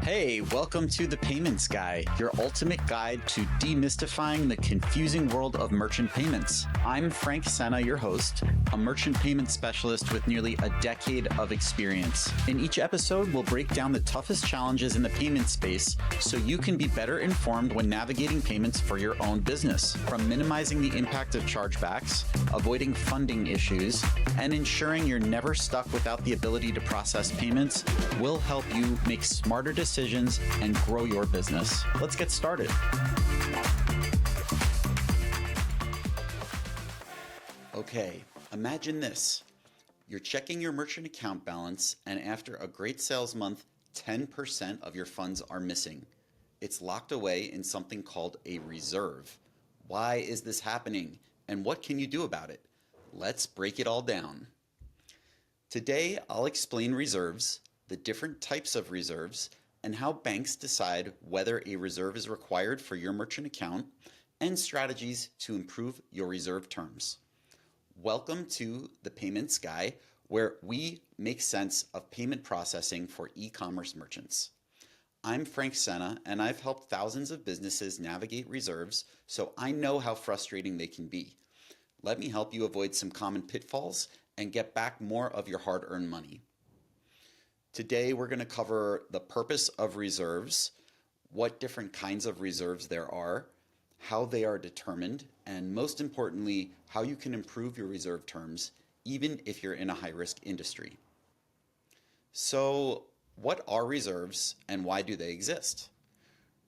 Hey, welcome to The Payments Guy, your ultimate guide to demystifying the confusing world of merchant payments. I'm Frank Senna, your host, a merchant payment specialist with nearly a decade of experience. In each episode, we'll break down the toughest challenges in the payment space so you can be better informed when navigating payments for your own business. From minimizing the impact of chargebacks, avoiding funding issues, and ensuring you're never stuck without the ability to process payments, we'll help you make smarter decisions and grow your business. Let's get started. Okay, imagine this. You're checking your merchant account balance, and after a great sales month, 10% of your funds are missing. It's locked away in something called a reserve. Why is this happening, and what can you do about it? Let's break it all down. Today, I'll explain reserves, the different types of reserves, and how banks decide whether a reserve is required for your merchant account, and strategies to improve your reserve terms. Welcome to The Payments Guy, where we make sense of payment processing for e-commerce merchants. I'm Frank Senna, and I've helped thousands of businesses navigate reserves, so I know how frustrating they can be. Let me help you avoid some common pitfalls and get back more of your hard-earned money. Today, we're going to cover the purpose of reserves, what different kinds of reserves there are, how they are determined, and most importantly, how you can improve your reserve terms, even if you're in a high-risk industry. So, what are reserves and why do they exist?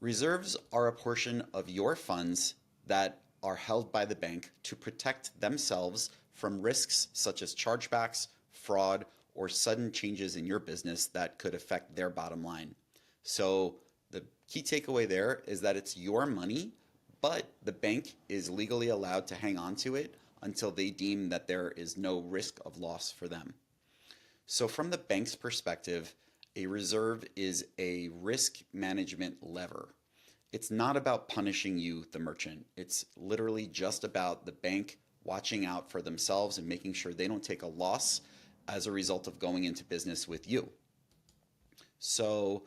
Reserves are a portion of your funds that are held by the bank to protect themselves from risks such as chargebacks, fraud, or sudden changes in your business that could affect their bottom line. So the key takeaway there is that it's your money, but the bank is legally allowed to hang on to it until they deem that there is no risk of loss for them. So from the bank's perspective, a reserve is a risk management lever. It's not about punishing you, the merchant. It's literally just about the bank watching out for themselves and making sure they don't take a loss as a result of going into business with you. So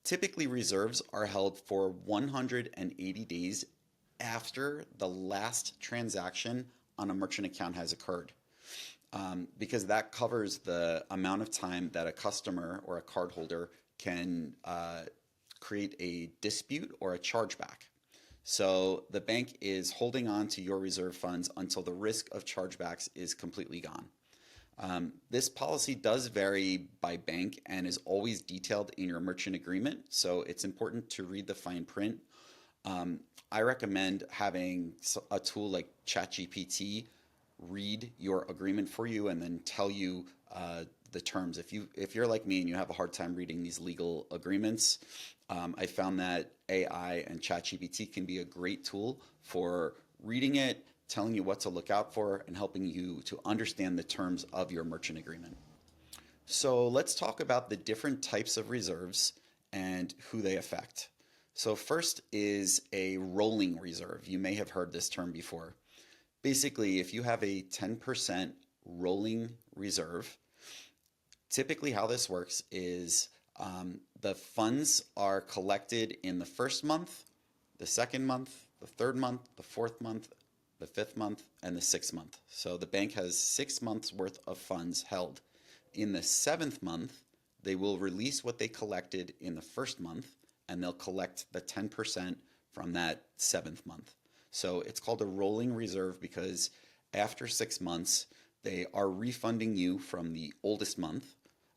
typically reserves are held for 180 days after the last transaction on a merchant account has occurred, because that covers the amount of time that a customer or a cardholder can create a dispute or a chargeback. So the bank is holding on to your reserve funds until the risk of chargebacks is completely gone. This policy does vary by bank and is always detailed in your merchant agreement, so it's important to read the fine print. I recommend having a tool like ChatGPT read your agreement for you and then tell you the terms. If you're like me and you have a hard time reading these legal agreements, I found that AI and ChatGPT can be a great tool for reading it, telling you what to look out for, and helping you to understand the terms of your merchant agreement. So let's talk about the different types of reserves and who they affect. So first is a rolling reserve. You may have heard this term before. Basically, if you have a 10% rolling reserve, typically how this works is the funds are collected in the first month, the second month, the third month, the fourth month, the fifth month, and the sixth month. So the bank has 6 months worth of funds held. In the seventh month, they will release what they collected in the first month, and they'll collect the 10% from that seventh month. So it's called a rolling reserve because after 6 months, they are refunding you from the oldest month,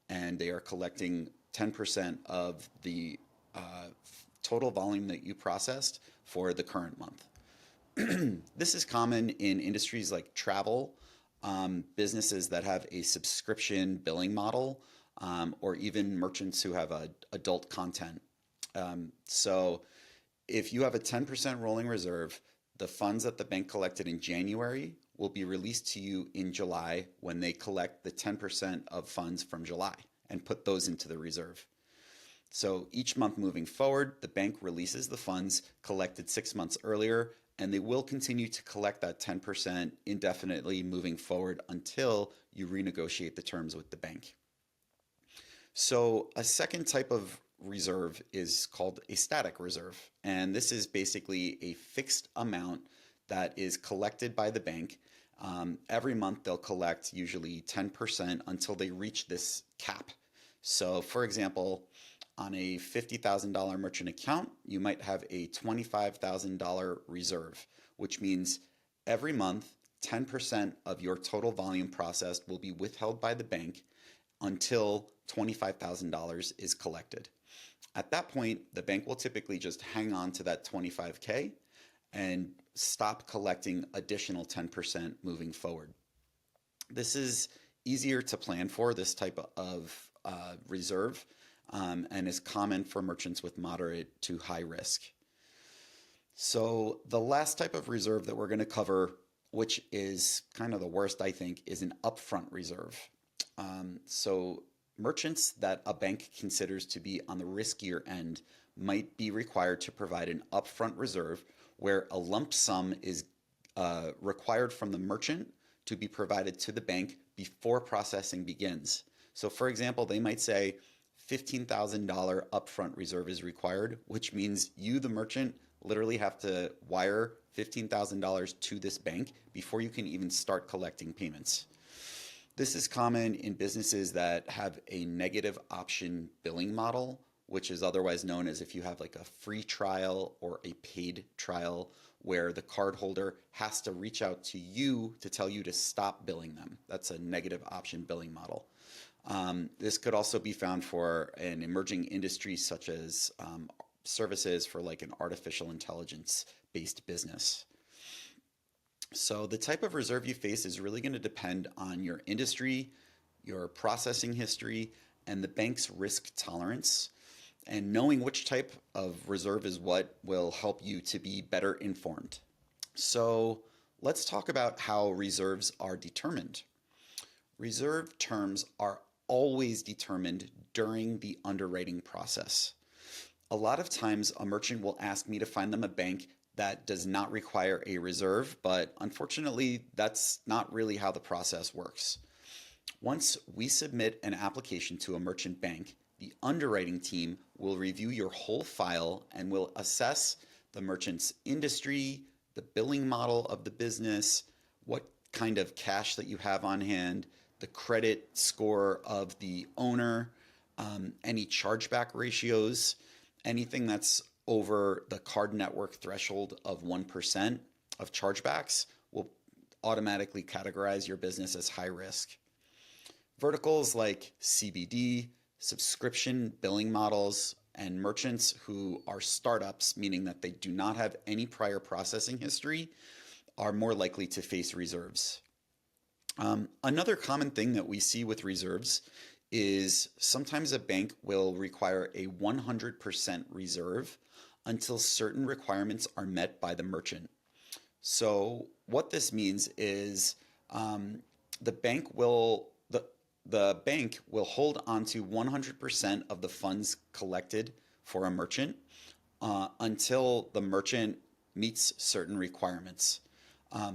and they are collecting 10% of the total volume that you processed for the current month. This is common in industries like travel, businesses that have a subscription billing model, or even merchants who have adult content. So if you have a 10% rolling reserve, the funds that the bank collected in January will be released to you in July when they collect the 10% of funds from July and put those into the reserve. So each month moving forward, the bank releases the funds collected 6 months earlier, and they will continue to collect that 10% indefinitely moving forward until you renegotiate the terms with the bank. So a second type of reserve is called a static reserve. And this is basically a fixed amount that is collected by the bank. Every month they'll collect usually 10% until they reach this cap. So for example, on a $50,000 merchant account, you might have a $25,000 reserve, which means every month 10% of your total volume processed will be withheld by the bank until $25,000 is collected. At that point, the bank will typically just hang on to that 25K and stop collecting additional 10% moving forward. This is easier to plan for, this type of reserve, and is common for merchants with moderate to high risk. So the last type of reserve that we're going to cover, which is kind of the worst, I think, is an upfront reserve. So merchants that a bank considers to be on the riskier end might be required to provide an upfront reserve where a lump sum is required from the merchant to be provided to the bank before processing begins. So for example, they might say $15,000 upfront reserve is required, which means you, the merchant, literally have to wire $15,000 to this bank before you can even start collecting payments. This is common in businesses that have a negative option billing model, which is otherwise known as if you have like a free trial or a paid trial where the cardholder has to reach out to you to tell you to stop billing them. That's a negative option billing model. This could also be found for an emerging industry such as services for like an artificial intelligence based business. So the type of reserve you face is really going to depend on your industry, your processing history, and the bank's risk tolerance. And knowing which type of reserve is what will help you to be better informed. So let's talk about how reserves are determined. Reserve terms are always determined during the underwriting process. A lot of times a merchant will ask me to find them a bank that does not require a reserve, but unfortunately that's not really how the process works. Once we submit an application to a merchant bank, the underwriting team will review your whole file and will assess the merchant's industry, the billing model of the business, what kind of cash that you have on hand, the credit score of the owner, any chargeback ratios, anything that's over the card network threshold of 1% of chargebacks will automatically categorize your business as high risk. Verticals like CBD, subscription billing models, and merchants who are startups, meaning that they do not have any prior processing history, are more likely to face reserves. Another common thing that we see with reserves is sometimes a bank will require a 100% reserve until certain requirements are met by the merchant. So what this means is the bank will hold onto 100% of the funds collected for a merchant until the merchant meets certain requirements.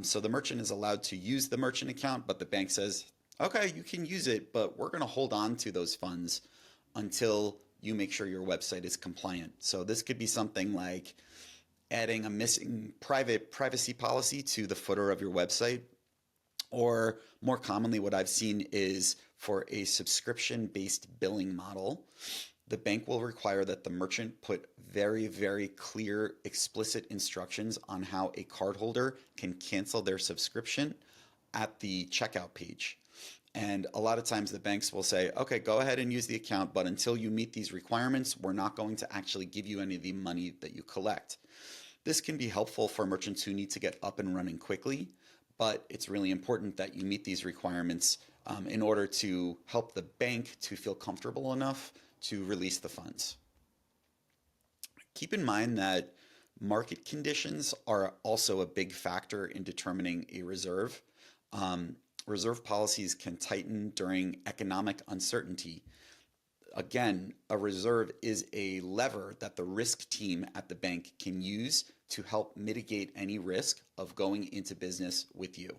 So the merchant is allowed to use the merchant account, but the bank says, okay, you can use it, but we're going to hold on to those funds until you make sure your website is compliant. So this could be something like adding a missing privacy policy to the footer of your website. Or more commonly, what I've seen is for a subscription-based billing model, the bank will require that the merchant put very, very clear, explicit instructions on how a cardholder can cancel their subscription at the checkout page. And a lot of times the banks will say, okay, go ahead and use the account, but until you meet these requirements, we're not going to actually give you any of the money that you collect. This can be helpful for merchants who need to get up and running quickly, but it's really important that you meet these requirements in order to help the bank to feel comfortable enough to release the funds. Keep in mind that market conditions are also a big factor in determining a reserve. Reserve policies can tighten during economic uncertainty. Again, a reserve is a lever that the risk team at the bank can use to help mitigate any risk of going into business with you.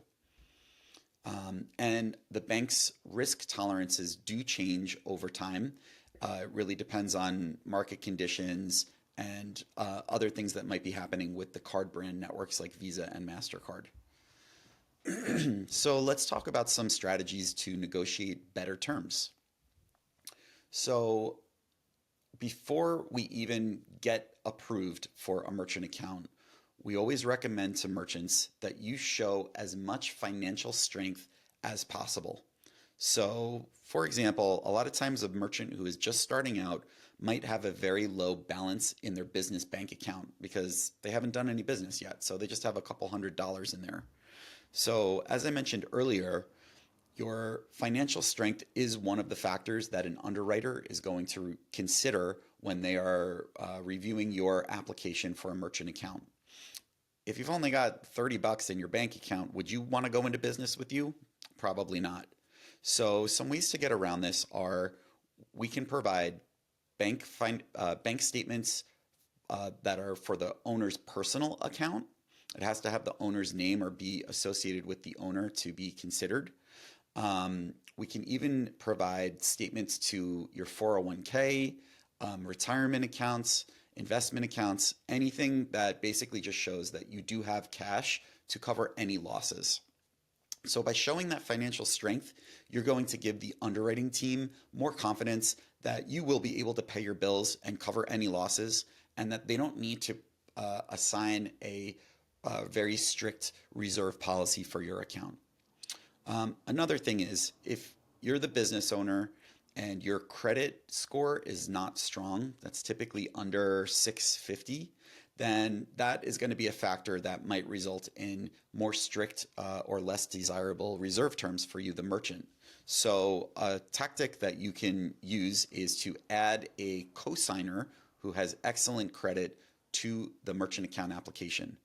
And the bank's risk tolerances do change over time, It really depends on market conditions and other things that might be happening with the card brand networks like Visa and MasterCard. So let's talk about some strategies to negotiate better terms. So before we even get approved for a merchant account, we always recommend to merchants that you show as much financial strength as possible. So, for example, a lot of times a merchant who is just starting out might have a very low balance in their business bank account because they haven't done any business yet. So they just have a couple $100s in there. So, as I mentioned earlier, your financial strength is one of the factors that an underwriter is going to consider when they are reviewing your application for a merchant account. If you've only got $30 in your bank account, would you want to go into business with you? Probably not. So some ways to get around this are we can provide bank statements that are for the owner's personal account. It has to have the owner's name or be associated with the owner to be considered. We can even provide statements to your 401k, retirement accounts, investment accounts, anything that basically just shows that you do have cash to cover any losses. So by showing that financial strength, you're going to give the underwriting team more confidence that you will be able to pay your bills and cover any losses, and that they don't need to assign a very strict reserve policy for your account. Another thing is, if you're the business owner and your credit score is not strong, that's typically under 650, then that is going to be a factor that might result in more strict or less desirable reserve terms for you, the merchant. So a tactic that you can use is to add a cosigner who has excellent credit to the merchant account application.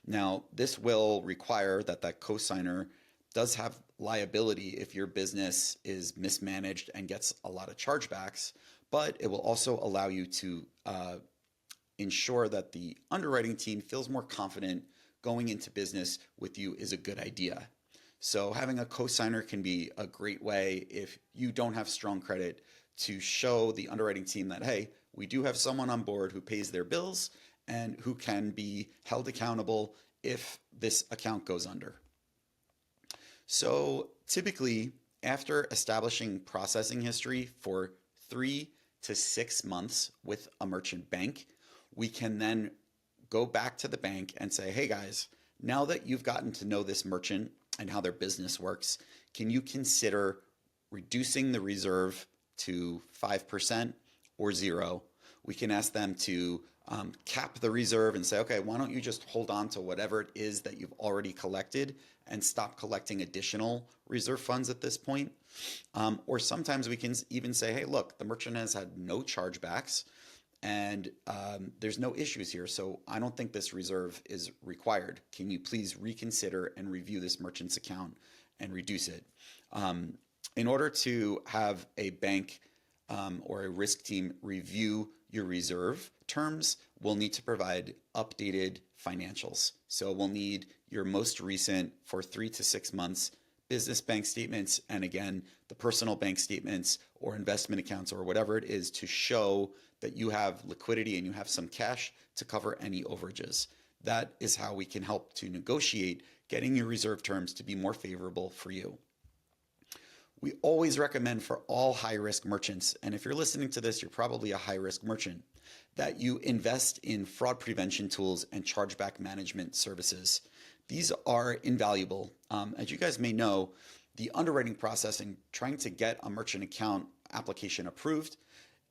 Now, this will require that that cosigner does have liability if your business is mismanaged and gets a lot of chargebacks, but it will also allow you to ensure that the underwriting team feels more confident going into business with you is a good idea. So having a cosigner can be a great way if you don't have strong credit to show the underwriting team that, hey, we do have someone on board who pays their bills and who can be held accountable if this account goes under. So typically, after establishing processing history for 3 to 6 months with a merchant bank, we can then go back to the bank and say, hey guys, now that you've gotten to know this merchant and how their business works, can you consider reducing the reserve to 5% or 0? We can ask them to cap the reserve and say, okay, why don't you just hold on to whatever it is that you've already collected and stop collecting additional reserve funds at this point. Or sometimes we can even say, hey, look, the merchant has had no chargebacks and there's no issues here, so I don't think this reserve is required. Can you please reconsider and review this merchant's account and reduce it? In order to have a bank or a risk team review your reserve terms, we'll need to provide updated financials. So we'll need your most recent, for 3 to 6 months, business bank statements, and again, the personal bank statements or investment accounts or whatever it is to show that you have liquidity and you have some cash to cover any overages. That is how we can help to negotiate getting your reserve terms to be more favorable for you. We always recommend for all high-risk merchants, and if you're listening to this, you're probably a high-risk merchant, that you invest in fraud prevention tools and chargeback management services. These are invaluable. As you guys may know, the underwriting process and trying to get a merchant account application approved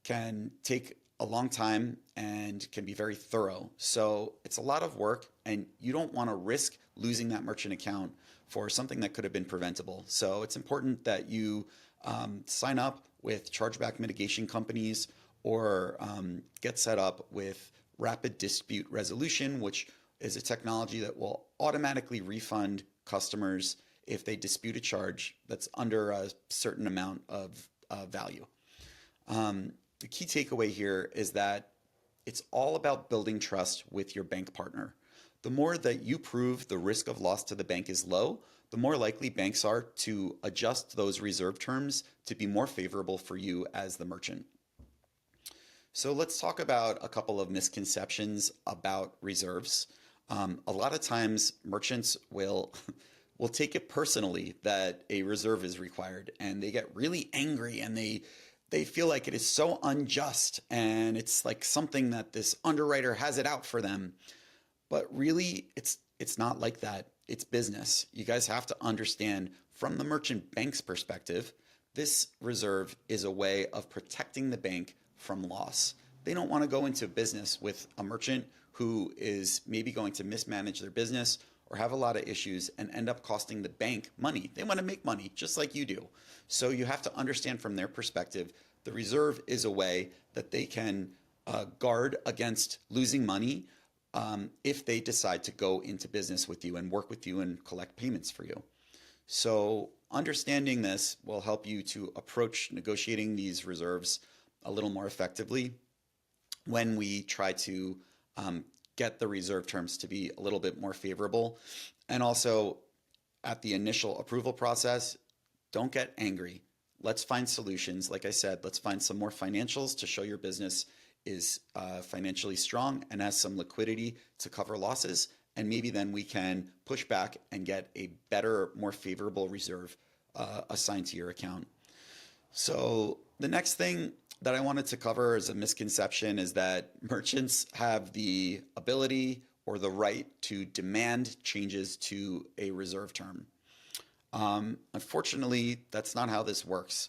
can take a long time and can be very thorough. So it's a lot of work, and you don't want to risk losing that merchant account for something that could have been preventable. So it's important that you sign up with chargeback mitigation companies or get set up with rapid dispute resolution, which is a technology that will automatically refund customers if they dispute a charge that's under a certain amount of value. The key takeaway here is that it's all about building trust with your bank partner. The more that you prove the risk of loss to the bank is low, the more likely banks are to adjust those reserve terms to be more favorable for you as the merchant. So let's talk about a couple of misconceptions about reserves. A lot of times merchants will will take it personally that a reserve is required, and they get really angry, and they feel like it is so unjust, and it's like something that this underwriter has it out for them. But really, it's not like that. It's business. You guys have to understand from the merchant bank's perspective, this reserve is a way of protecting the bank from loss. They don't want to go into business with a merchant who is maybe going to mismanage their business or have a lot of issues and end up costing the bank money. They want to make money just like you do. So you have to understand from their perspective, the reserve is a way that they can guard against losing money if they decide to go into business with you and work with you and collect payments for you. So understanding this will help you to approach negotiating these reserves a little more effectively when we try to get the reserve terms to be a little bit more favorable. And also at the initial approval process, don't get angry. Let's find solutions. Like I said, let's find some more financials to show your business is financially strong and has some liquidity to cover losses. And maybe then we can push back and get a better, more favorable reserve assigned to your account. So the next thing that I wanted to cover as a misconception is that merchants have the ability or the right to demand changes to a reserve term. Unfortunately, that's not how this works.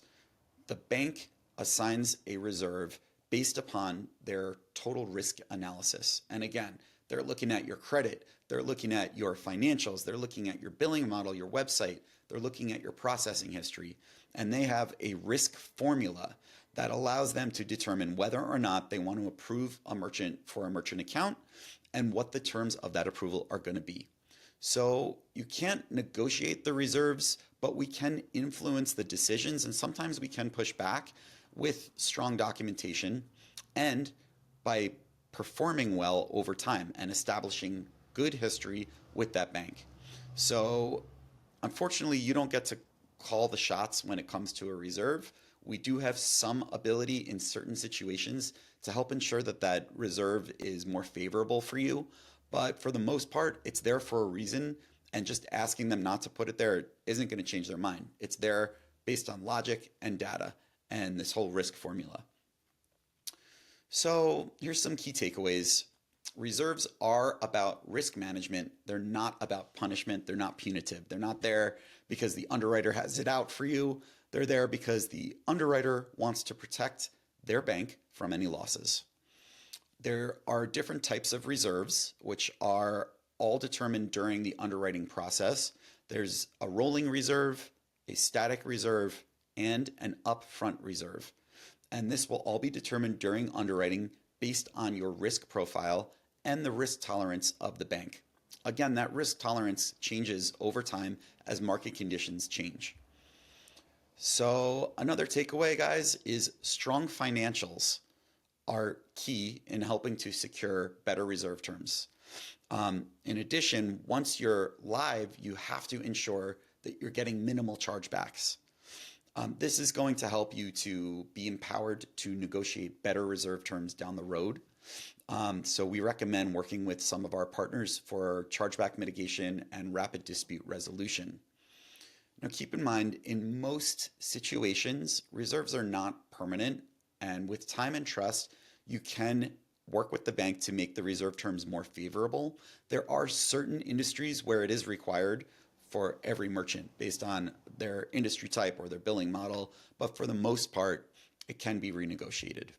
The bank assigns a reserve based upon their total risk analysis. And again, they're looking at your credit, they're looking at your financials, they're looking at your billing model, your website, they're looking at your processing history, and they have a risk formula that allows them to determine whether or not they want to approve a merchant for a merchant account and what the terms of that approval are going to be. So you can't negotiate the reserves, but we can influence the decisions, and sometimes we can push back with strong documentation and by performing well over time and establishing good history with that bank. So unfortunately, you don't get to call the shots when it comes to a reserve. We do have some ability in certain situations to help ensure that that reserve is more favorable for you. But for the most part, it's there for a reason, and just asking them not to put it there isn't going to change their mind. It's there based on logic and data and this whole risk formula. So here's some key takeaways. Reserves are about risk management. They're not about punishment. They're not punitive. They're not there because the underwriter has it out for you. They're there because the underwriter wants to protect their bank from any losses. There are different types of reserves, which are all determined during the underwriting process. There's a rolling reserve, a static reserve, and an upfront reserve. And this will all be determined during underwriting based on your risk profile and the risk tolerance of the bank. Again, that risk tolerance changes over time as market conditions change. So another takeaway, guys, is strong financials are key in helping to secure better reserve terms. In addition, once you're live, you have to ensure that you're getting minimal chargebacks. This is going to help you to be empowered to negotiate better reserve terms down the road. So we recommend working with some of our partners for chargeback mitigation and rapid dispute resolution. Now, keep in mind, in most situations, reserves are not permanent, and with time and trust, you can work with the bank to make the reserve terms more favorable. There are certain industries where it is required for every merchant based on their industry type or their billing model, but for the most part, it can be renegotiated.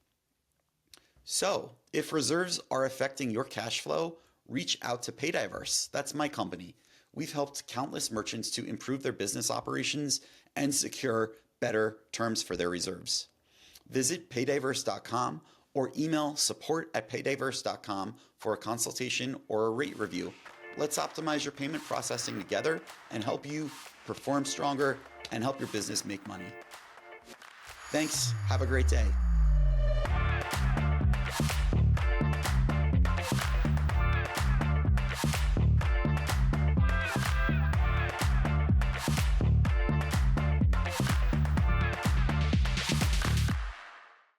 So if reserves are affecting your cash flow, reach out to Paydiverse. That's my company. We've helped countless merchants to improve their business operations and secure better terms for their reserves. Visit paydiverse.com or email support@paydiverse.com for a consultation or a rate review. Let's optimize your payment processing together and help you perform stronger and help your business make money. Thanks. Have a great day.